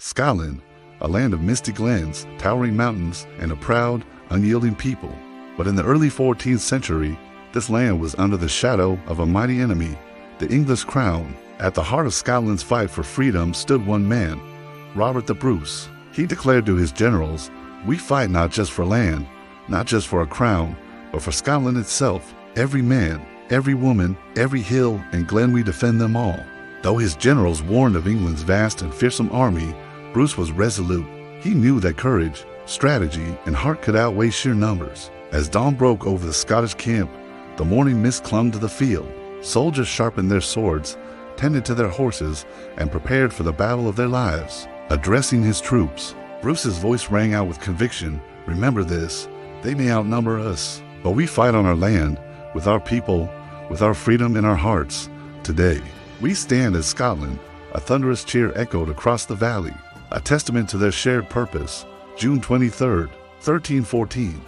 Scotland, a land of misty glens, towering mountains, and a proud, unyielding people. But in the early 14th century, this land was under the shadow of a mighty enemy, the English crown. At the heart of Scotland's fight for freedom stood one man, Robert the Bruce. He declared to his generals, "We fight not just for land, not just for a crown, but for Scotland itself. Every man, every woman, every hill and glen, we defend them all." Though his generals warned of England's vast and fearsome army, Bruce was resolute. He knew that courage, strategy, and heart could outweigh sheer numbers. As dawn broke over the Scottish camp, the morning mist clung to the field. Soldiers sharpened their swords, tended to their horses, and prepared for the battle of their lives. Addressing his troops, Bruce's voice rang out with conviction. "Remember this, they may outnumber us, but we fight on our land, with our people, with our freedom in our hearts. Today, we stand as Scotland." A thunderous cheer echoed across the valley, a testament to their shared purpose. June 23rd, 1314,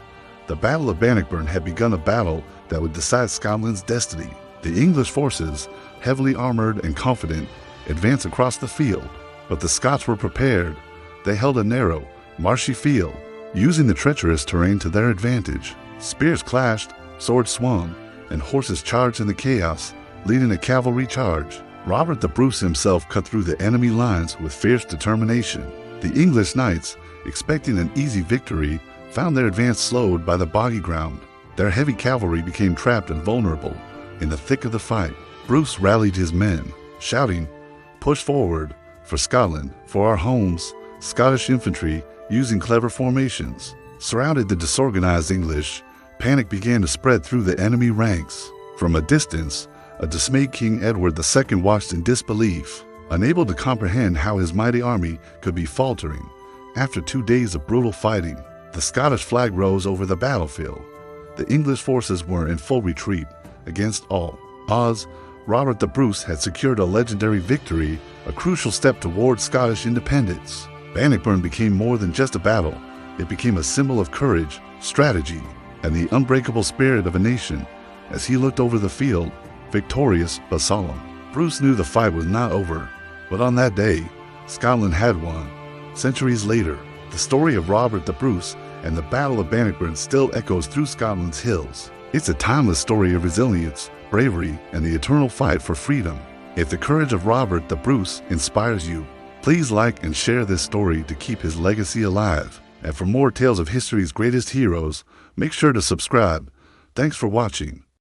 the Battle of Bannockburn had begun, a battle that would decide Scotland's destiny. The English forces, heavily armored and confident, advanced across the field, but the Scots were prepared. They held a narrow, marshy field, using the treacherous terrain to their advantage. Spears clashed, swords swung, and horses charged in the chaos, leading a cavalry charge. Robert the Bruce himself cut through the enemy lines with fierce determination. The English knights, expecting an easy victory, found their advance slowed by the boggy ground. Their heavy cavalry became trapped and vulnerable. In the thick of the fight, Bruce rallied his men, shouting, "Push forward, for Scotland, for our homes." Scottish infantry, using clever formations, surrounded the disorganized English. Panic began to spread through the enemy ranks. From a distance, a dismayed King Edward II watched in disbelief, unable to comprehend how his mighty army could be faltering. After 2 days of brutal fighting, the Scottish flag rose over the battlefield. The English forces were in full retreat. Against all odds, Robert the Bruce had secured a legendary victory, a crucial step toward Scottish independence. Bannockburn became more than just a battle. It became a symbol of courage, strategy, and the unbreakable spirit of a nation. As he looked over the field, victorious but solemn, Bruce knew the fight was not over. But on that day, Scotland had won. Centuries later, the story of Robert the Bruce and the Battle of Bannockburn still echoes through Scotland's hills. It's a timeless story of resilience, bravery, and the eternal fight for freedom. If the courage of Robert the Bruce inspires you, please like and share this story to keep his legacy alive. And for more tales of history's greatest heroes, make sure to subscribe. Thanks for watching.